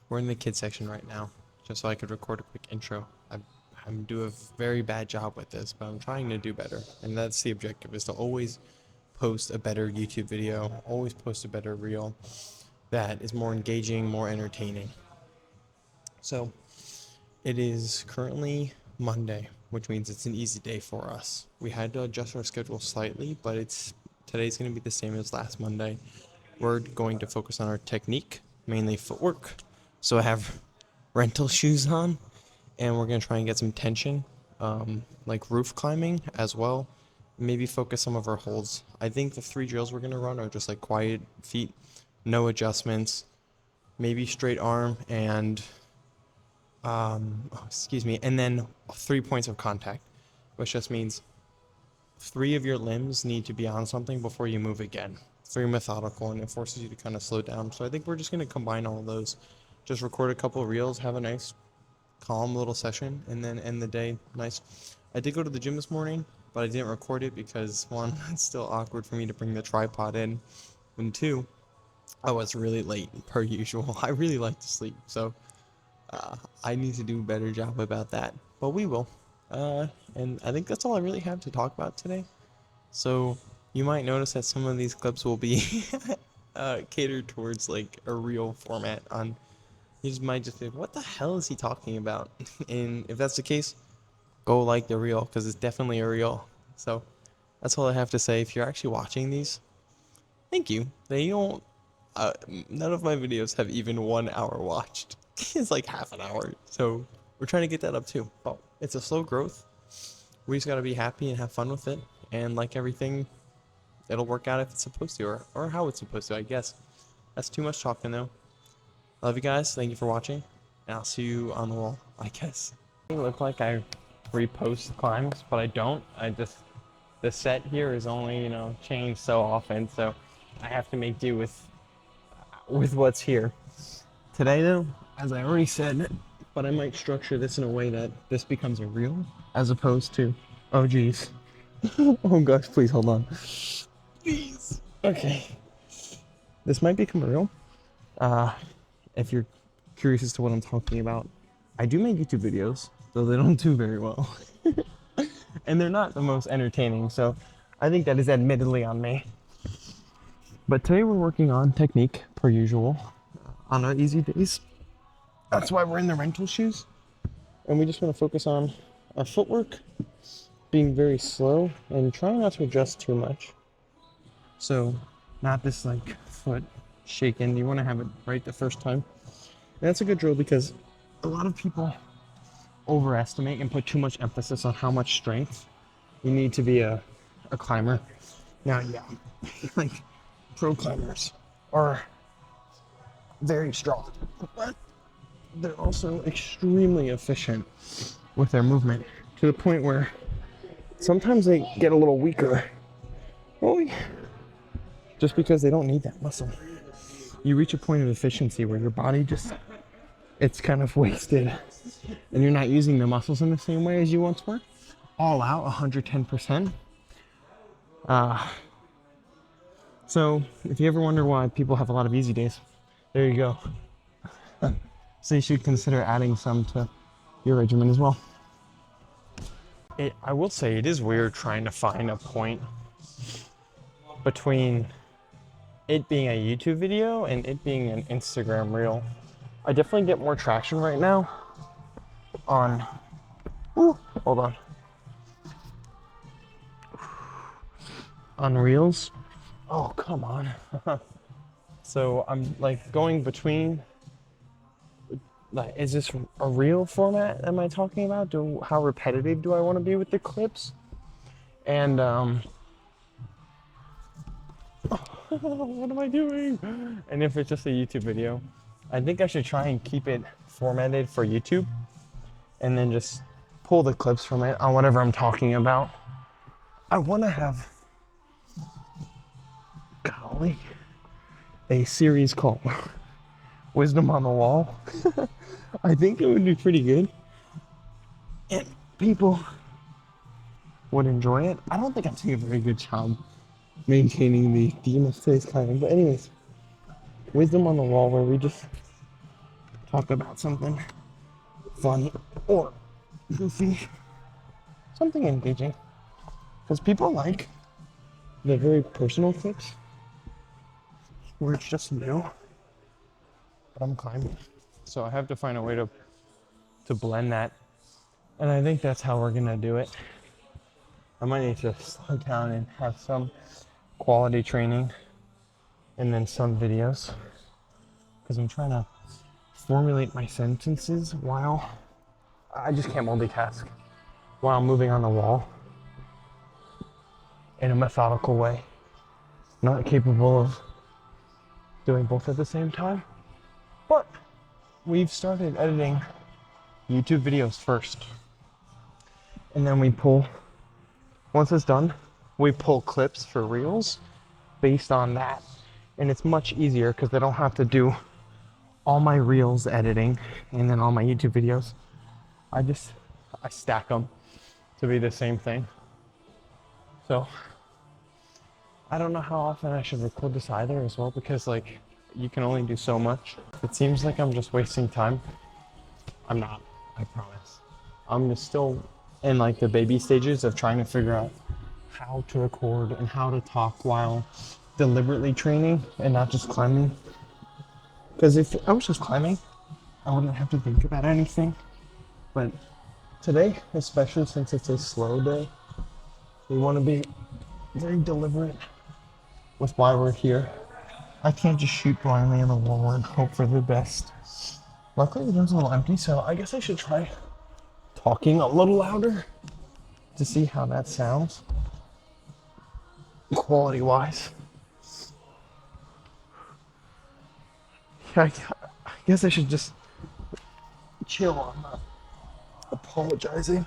We're in the kids section right now, just so I could record a quick intro. I'm doing a very bad job with this, but I'm trying to do better, and that's the objective: is to always post a better YouTube video, always post a better reel that is more engaging, more entertaining. So it is currently Monday, which means it's an easy day for us. We had to adjust our schedule slightly, but today's going to be the same as last Monday. We're going to focus on our technique, mainly footwork. So I have rental shoes on, and we're going to try and get some tension, like roof climbing as well. Maybe focus some of our holds. I think the 3 drills we're going to run are just like quiet feet, no adjustments, maybe straight arm, and and then 3 points of contact, which just means 3 of your limbs need to be on something before you move again. It's very methodical, and it forces you to kind of slow down. So I think we're just going to combine all of those. Just record a couple of reels, have a nice calm little session, and then end the day nice. I did go to the gym this morning, but I didn't record it because, one, it's still awkward for me to bring the tripod in, and 2, I was really late per usual. I really like to sleep, so I need to do a better job about that, but we will. And I think that's all I really have to talk about today. So you might notice that some of these clips will be catered towards like a real format. You just might just think, what the hell is he talking about? And if that's the case, go like the reel, because it's definitely a reel. So that's all I have to say. If you're actually watching these, thank you. They don't. None of my videos have even 1 hour watched. It's like half an hour. So we're trying to get that up too. But it's a slow growth. We just gotta be happy and have fun with it. And like everything, it'll work out if it's supposed to, or how it's supposed to, I guess. That's too much talking though. Love you guys. Thank you for watching. And I'll see you on the wall, I guess. It look like I repost climbs, but I don't. The set here is only, changed so often, so I have to make do with what's here. Today though, as I already said, but I might structure this in a way that this becomes a reel as opposed to, oh geez. Oh gosh, please hold on. Please. Okay. This might become a reel. If you're curious as to what I'm talking about, I do make YouTube videos, though they don't do very well. And they're not the most entertaining, so I think that is admittedly on me. But today we're working on technique, per usual, on our easy days. That's why we're in the rental shoes. And we just want to focus on our footwork, being very slow, and trying not to adjust too much. So, not this like foot shaken. You want to have it right the first time. And that's a good drill because a lot of people overestimate and put too much emphasis on how much strength you need to be a climber. Now, yeah, like pro climbers are very strong, but they're also extremely efficient with their movement to the point where sometimes they get a little weaker. Oh, just because they don't need that muscle. You reach a point of efficiency where your body it's kind of wasted and you're not using the muscles in the same way as you once were. All out 110%. So if you ever wonder why people have a lot of easy days, there you go. So you should consider adding some to your regimen as well. I will say it is weird trying to find a point between it being a YouTube video and it being an Instagram reel. I definitely get more traction right now on, hold on reels. Oh, come on. So I'm like going between, like, is this a reel format am I talking about? How repetitive do I want to be with the clips? And what am I doing? And if it's just a YouTube video, I think I should try and keep it formatted for YouTube and then just pull the clips from it on whatever I'm talking about. I want to have, golly, a series called Wisdom on the Wall. I think it would be pretty good and people would enjoy it. I don't think I'm doing a very good job maintaining the theme of today's climbing, but anyways, Wisdom on the Wall, where we just talk about something fun or goofy, something engaging. Because people like the very personal clips where it's just new, but I'm climbing. So I have to find a way to blend that. And I think that's how we're gonna do it. I might need to slow down and have some quality training and then some videos. Because I'm trying to formulate my sentences while I just can't multitask while I'm moving on the wall in a methodical way. Not capable of doing both at the same time. But we've started editing YouTube videos first. And then we pull, once it's done, we pull clips for reels based on that. And it's much easier because I don't have to do all my reels editing and then all my YouTube videos. I stack them to be the same thing. So I don't know how often I should record this either as well, because like you can only do so much. It seems like I'm just wasting time. I'm not, I promise. I'm just still in like the baby stages of trying to figure out how to record and how to talk while deliberately training and not just climbing. Because if I was just climbing, I wouldn't have to think about anything. But today, especially since it's a slow day, we want to be very deliberate with why we're here. I can't just shoot blindly in the wall and hope for the best. Luckily, the room's a little empty, so I guess I should try talking a little louder to see how that sounds, quality-wise. I guess I should just chill. I'm not apologizing.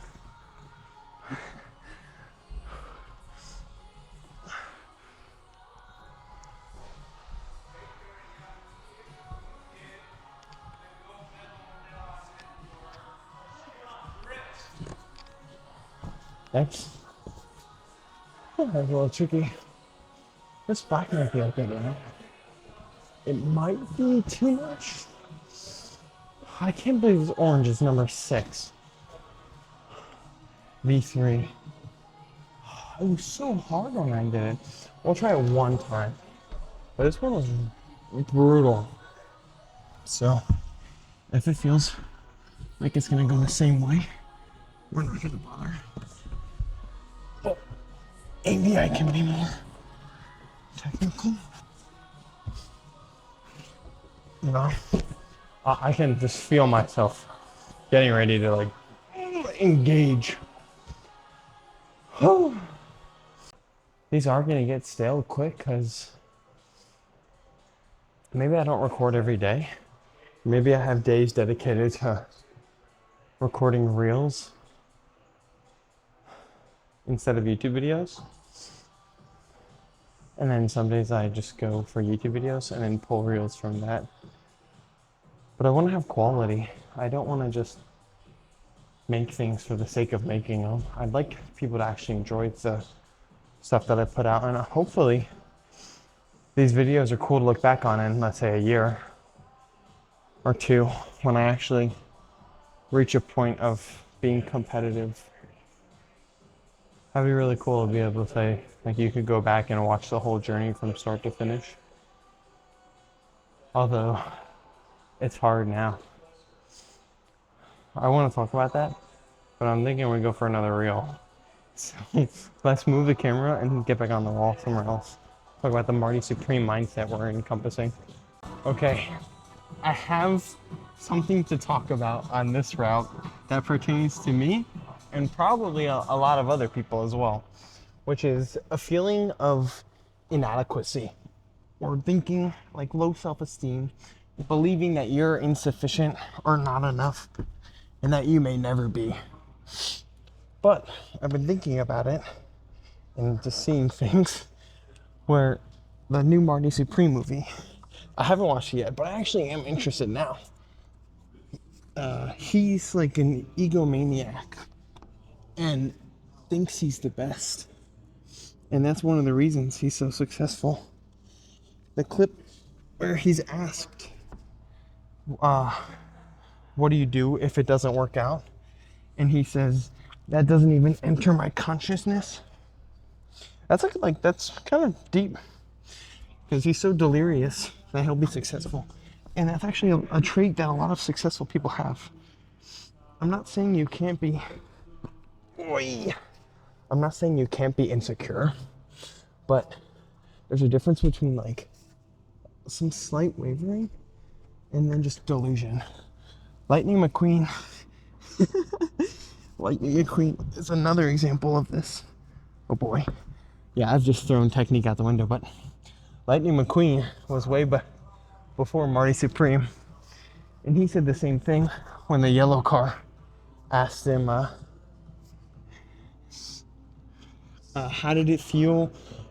Thanks. Oh, that's a little tricky. This black might be okay, you know? It might be too much. I can't believe this orange is number 6. V3. It was so hard when I did it. We'll try it one time. But this one was brutal. So, if it feels like it's gonna go the same way, we're not gonna bother. But maybe I can be more technical. You know? I can just feel myself getting ready to like engage. These are gonna get stale quick because maybe I don't record every day. Maybe I have days dedicated to recording reels instead of YouTube videos. And then some days I just go for YouTube videos and then pull reels from that. But I want to have quality. I don't want to just make things for the sake of making them. I'd like people to actually enjoy the stuff that I put out, and hopefully these videos are cool to look back on in, let's say, a year or two when I actually reach a point of being competitive. That'd be really cool to be able to say, like, you could go back and watch the whole journey from start to finish. Although it's hard now. I want to talk about that, but I'm thinking we go for another reel. So let's move the camera and get back on the wall somewhere else. Talk about the Marty Supreme mindset we're encompassing. Okay, I have something to talk about on this route that pertains to me and probably a lot of other people as well, which is a feeling of inadequacy or thinking like low self-esteem, believing that you're insufficient or not enough and that you may never be. But I've been thinking about it and just seeing things where the new Marty Supreme movie, I haven't watched it yet, but I actually am interested now. He's like an egomaniac and thinks he's the best. And that's one of the reasons he's so successful. The clip where he's asked what do you do if it doesn't work out? And he says, that doesn't even enter my consciousness. That's like that's kind of deep, because he's so delirious that he'll be successful. And that's actually a trait that a lot of successful people have. I'm not saying you can't be, I'm not saying you can't be insecure, but there's a difference between like some slight wavering and then just delusion. Lightning McQueen. Lightning McQueen is another example of this. Oh boy. Yeah, I've just thrown technique out the window, but Lightning McQueen was way before Marty Supreme. And he said the same thing when the yellow car asked him, how did it feel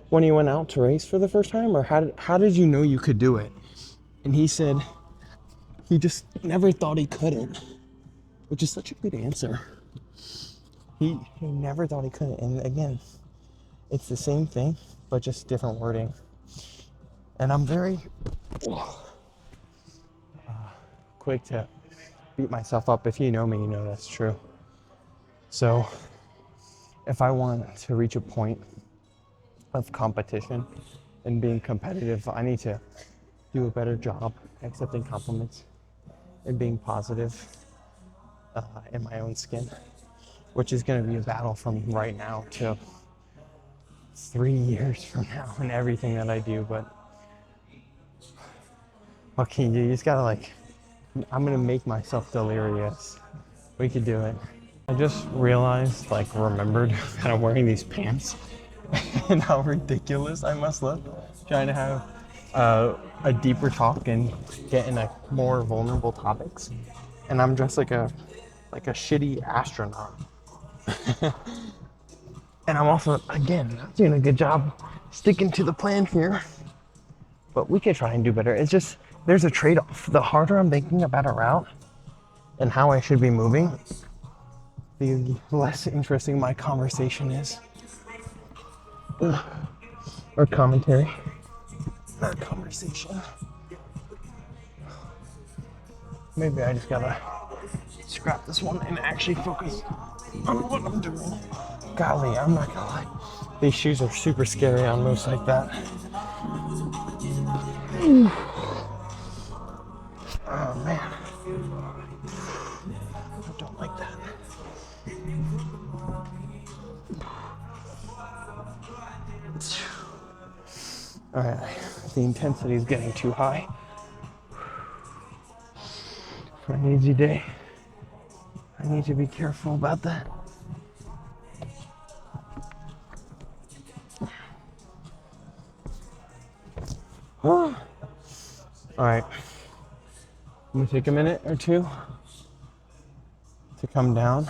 when he went out to race for the first time? Or how did you know you could do it? And he said he just never thought he couldn't, which is such a good answer. He never thought he couldn't. And again, it's the same thing, but just different wording. And I'm very quick to beat myself up. If you know me, you know that's true. So if I want to reach a point of competition and being competitive, I need to do a better job accepting compliments and being positive in my own skin, which is going to be a battle from right now to 3 years from now in everything that I do. But what can you do? You just gotta I'm gonna make myself delirious. We could do it. I just realized, remembered that I'm wearing these pants and how ridiculous I must look trying to have a deeper talk and get into more vulnerable topics. And I'm dressed like a shitty astronaut. And I'm also, again, not doing a good job sticking to the plan here. But we could try and do better. It's just, there's a trade-off. The harder I'm thinking about a route and how I should be moving, the less interesting my conversation is. Or commentary. Not conversation. Maybe I just gotta scrap this one and actually focus on what I'm doing. Golly, I'm not gonna lie. These shoes are super scary on moves like that. Oh man. I don't like that. Alright, the intensity is getting too high for an easy day. I need to be careful about that. Alright, I'm gonna take a minute or two to come down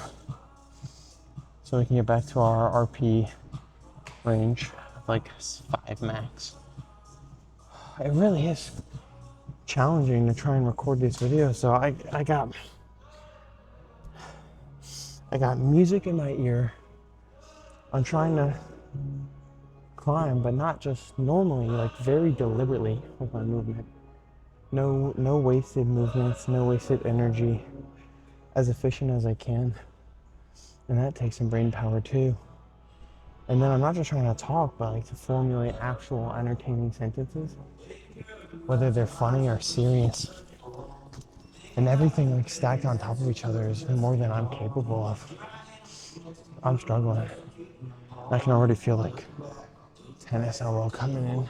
so we can get back to our RP range of 5 max. It really is challenging to try and record these videos. So I got music in my ear. I'm trying to climb, but not just normally, very deliberately with my movement. No wasted movements, no wasted energy, as efficient as I can. And that takes some brain power too. And then I'm not just trying to talk, but to formulate actual entertaining sentences, whether they're funny or serious. And everything stacked on top of each other is more than I'm capable of. I'm struggling. I can already feel tennis elbow coming in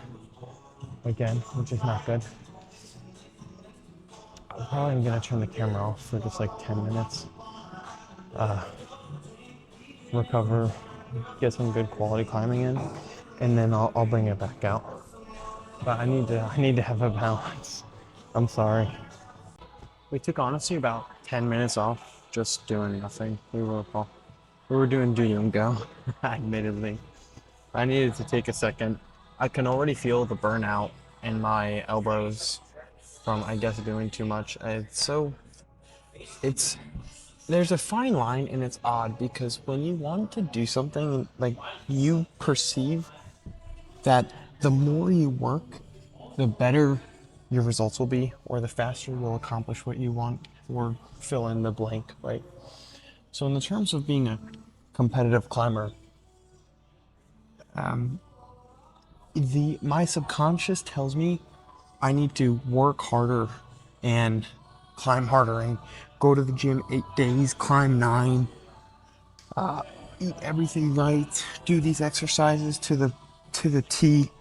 again, which is not good. I'm probably gonna turn the camera off for just 10 minutes. Recover, get some good quality climbing in, and then I'll bring it back out. But I need to have a balance. I'm sorry. We took honestly about 10 minutes off just doing nothing. We were doing do and go, admittedly. I needed to take a second. I can already feel the burnout in my elbows from, I guess, doing too much. There's a fine line, and it's odd because when you want to do something, you perceive that the more you work, the better your results will be, or the faster you'll accomplish what you want. or fill in the blank, right? So in the terms of being a competitive climber, my subconscious tells me I need to work harder and climb harder and go to the gym 8 days, climb 9, eat everything right, do these exercises to the T,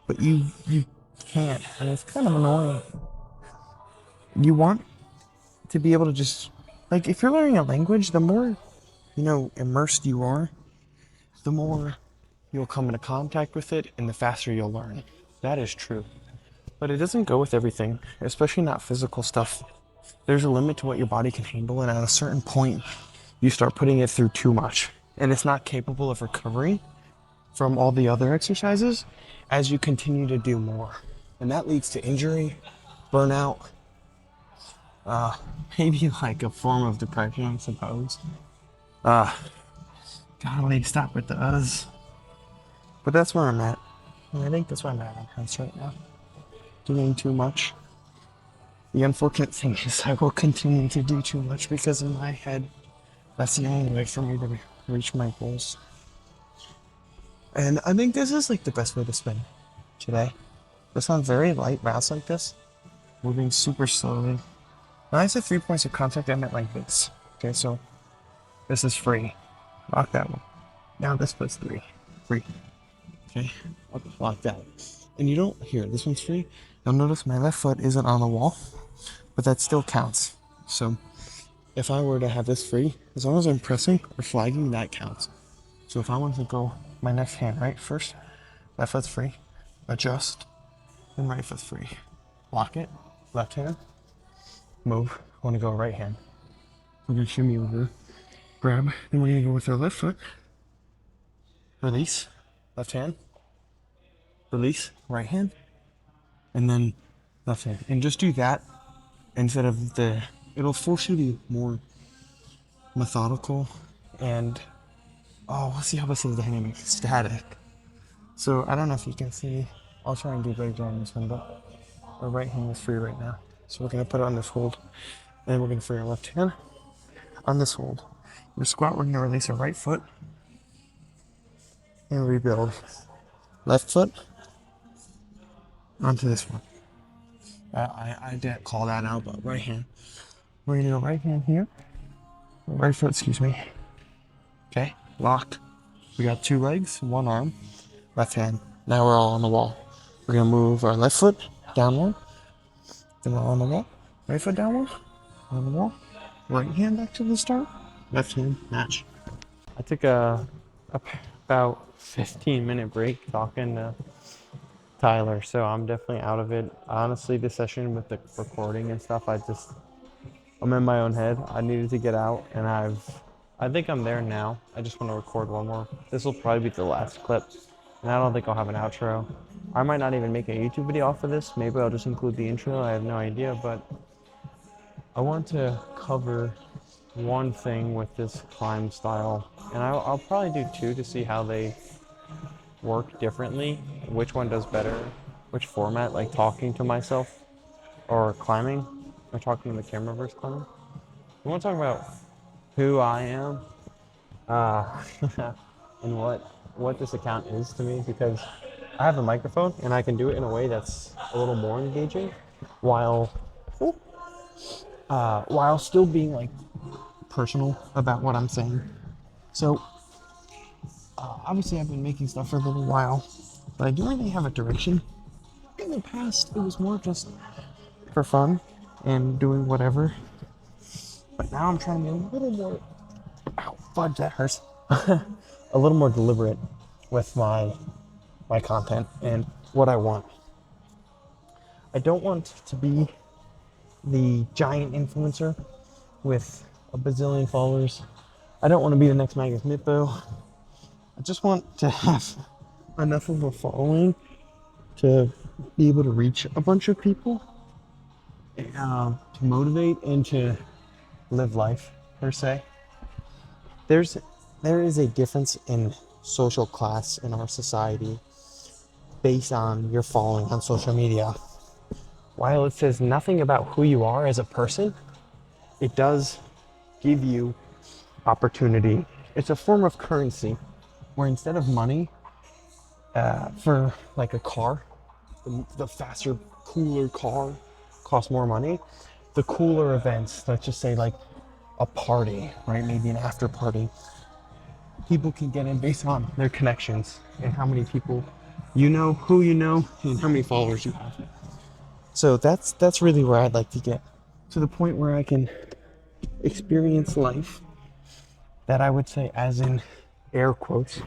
but you can't, and it's kind of annoying. You want to be able to just, like, if you're learning a language, the more immersed you are, the more you'll come into contact with it, and the faster you'll learn. That is true. But it doesn't go with everything, especially not physical stuff. There's a limit to what your body can handle, and at a certain point, you start putting it through too much, and it's not capable of recovery from all the other exercises as you continue to do more. And that leads to injury, burnout, maybe like a form of depression, I suppose. God, I need to stop with the uhs. But that's where I'm at. And I think that's where I'm at house right now. Doing too much. The unfortunate thing is I will continue to do too much because in my head, that's the only way for me to reach my goals. And I think this is like the best way to spend today. Just on very light routes like this, moving super slowly. When I said 3 points of contact, I meant like this. Okay, so this is free. Lock that one. Now this puts 3. Free. Okay, lock that. And you don't, here, this one's free. You'll notice my left foot isn't on the wall, but that still counts. So if I were to have this free, as long as I'm pressing or flagging, that counts. So if I want to go my next hand, right, first, left foot's free, adjust, then right foot's free. Lock it, left hand, move, want to go right hand. We're going to shimmy over, grab, then we're going to go with our left foot, release, left hand, release, right hand, and then left hand. And just do that instead of it'll force you to be more methodical and, let's see how this is dynamic, static. So I don't know if you can see, I'll try and do better on this one, but our right hand is free right now. So we're going to put it on this hold, and then we're going to free our left hand on this hold. Your squat, we're going to release our right foot and rebuild. Left foot onto this one. I didn't call that out, but right hand. We're going to go right hand here. Right foot, excuse me. Okay, locked. We got 2 legs, 1 arm, left hand. Now we're all on the wall. We're going to move our left foot downward. Then we're on the wall. Right foot downward. On the wall. Right hand back to the start. Left hand, match. I took about 15-minute break talking to Tyler, so I'm definitely out of it. Honestly, this session with the recording and stuff, I'm in my own head. I needed to get out, and I think I'm there now. I just want to record one more. This will probably be the last clip, and I don't think I'll have an outro. I might not even make a YouTube video off of this. Maybe I'll just include the intro. I have no idea, but I want to cover one thing with this climb style, and I'll probably do 2 to see how they work differently, which one does better, which format, like talking to myself or climbing, or talking to the camera versus climbing. I want to talk about who I am and what this account is to me, because I have a microphone and I can do it in a way that's a little more engaging while still being like personal about what I'm saying. So obviously I've been making stuff for a little while, but I don't really have a direction. In the past, it was more just for fun and doing whatever. But now I'm trying to be a little more, fudge, that hurts. A little more deliberate with my content and what I want. I don't want to be the giant influencer with a bazillion followers. I don't want to be the next Magnus Mitbo. I just want to have enough of a following to be able to reach a bunch of people, to motivate and to live life, per se. There is a difference in social class in our society based on your following on social media. While it says nothing about who you are as a person, it does give you opportunity. It's a form of currency where instead of money for like a car, the faster, cooler car costs more money. The cooler events, let's just say like a party, right? Maybe an after party. People can get in based on their connections and how many people you know, who you know, and how many followers you have. So that's really where I'd like to get to the point where I can experience life that I would say, as in air quotes.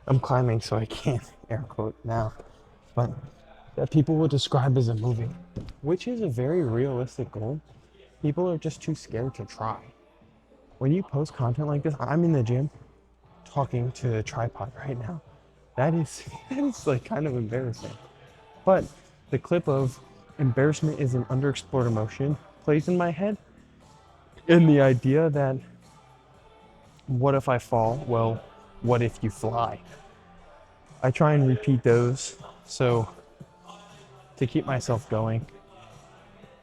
I'm climbing, so I can't air quote now, but that people would describe as a movie, which is a very realistic goal. People are just too scared to try. When you post content like this, I'm in the gym talking to a tripod right now. That is that is like kind of embarrassing. But the clip of embarrassment is an underexplored emotion plays in my head. And the idea that what if I fall? Well, what if you fly? I try and repeat those so to keep myself going.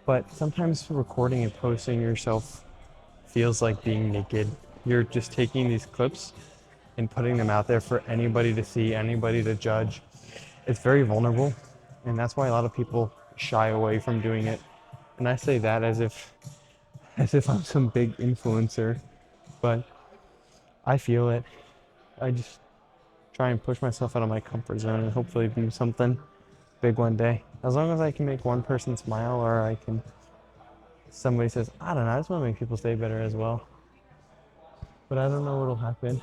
But sometimes recording and posting yourself feels like being naked. You're just taking these clips and putting them out there for anybody to see, anybody to judge. It's very vulnerable, and that's why a lot of people shy away from doing it. And I say that as if I'm some big influencer, but I feel it. I just try and push myself out of my comfort zone and hopefully do something big one day. As long as I can make one person smile, or I can, somebody says, I don't know, I just want to make people stay better as well. But I don't know what'll happen.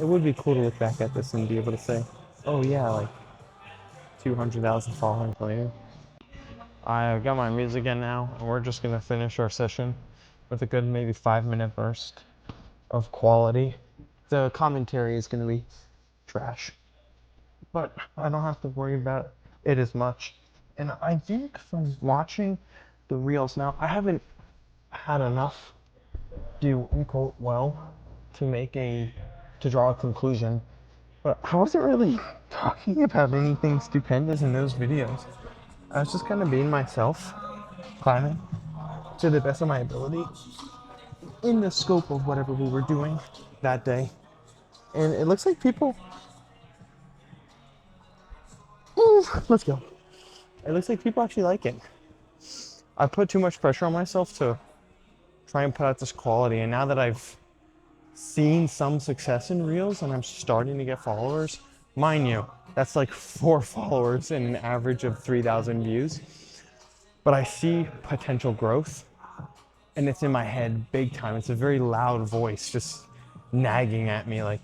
It would be cool to look back at this and be able to say, oh yeah, like 200,000 followers later. I got my music in now, and we're just gonna finish our session with a good maybe 5 minute burst of quality. The commentary is gonna be trash, but I don't have to worry about it as much. And I think from watching the reels now, I haven't had enough do unquote well to draw a conclusion. But I wasn't really talking about anything stupendous in those videos. I was just kind of being myself, climbing to the best of my ability in the scope of whatever we were doing that day. And it looks like people. Ooh, let's go. It looks like people actually like it. I put too much pressure on myself to try and put out this quality, and now that I've seen some success in reels and I'm starting to get followers, mind you, that's like 4 followers and an average of 3,000 views. But I see potential growth, and it's in my head big time. It's a very loud voice just nagging at me like,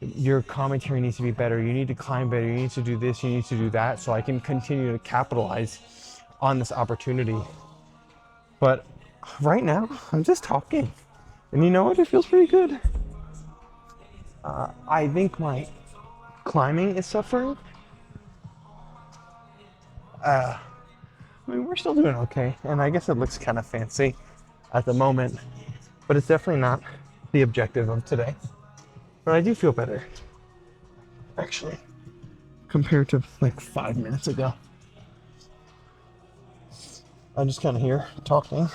your commentary needs to be better, you need to climb better, you need to do this, you need to do that, so I can continue to capitalize on this opportunity. But right now, I'm just talking. And you know what? It feels pretty good. I think my climbing is suffering. I mean, we're still doing okay. And I guess it looks kind of fancy at the moment, but it's definitely not the objective of today. But I do feel better, actually, compared to like 5 minutes ago. I'm just kind of here talking.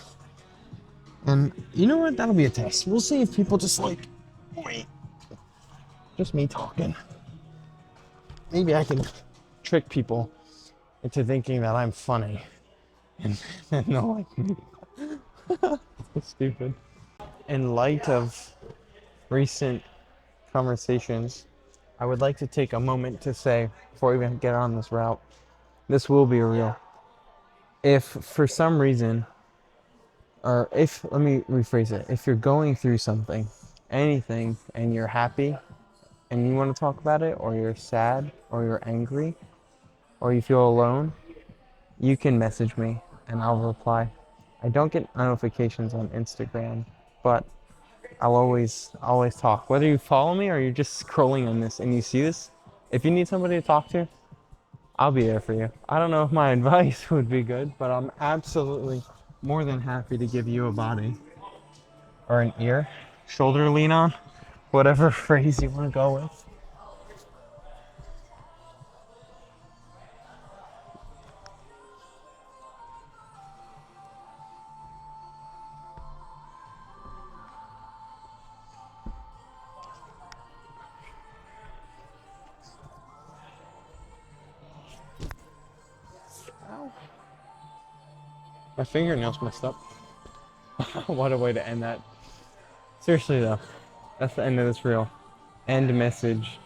And you know what? That'll be a test. We'll see if people just like, wait, just me talking. Maybe I can trick people into thinking that I'm funny and they'll like me. So stupid. In light of recent conversations, I would like to take a moment to say, before we even get on this route, this will be a reel. If for some reason, or if, let me rephrase it, if you're going through something, anything, and you're happy and you want to talk about it, or you're sad, or you're angry, or you feel alone, you can message me and I'll reply. I don't get notifications on Instagram, but I'll always talk. Whether you follow me or you're just scrolling on this and you see this, if you need somebody to talk to, I'll be there for you. I don't know if my advice would be good, but I'm absolutely more than happy to give you a body or an ear, shoulder to lean on, whatever phrase you want to go with. My fingernails messed up. What a way to end that. Seriously though, that's the end of this reel. End message.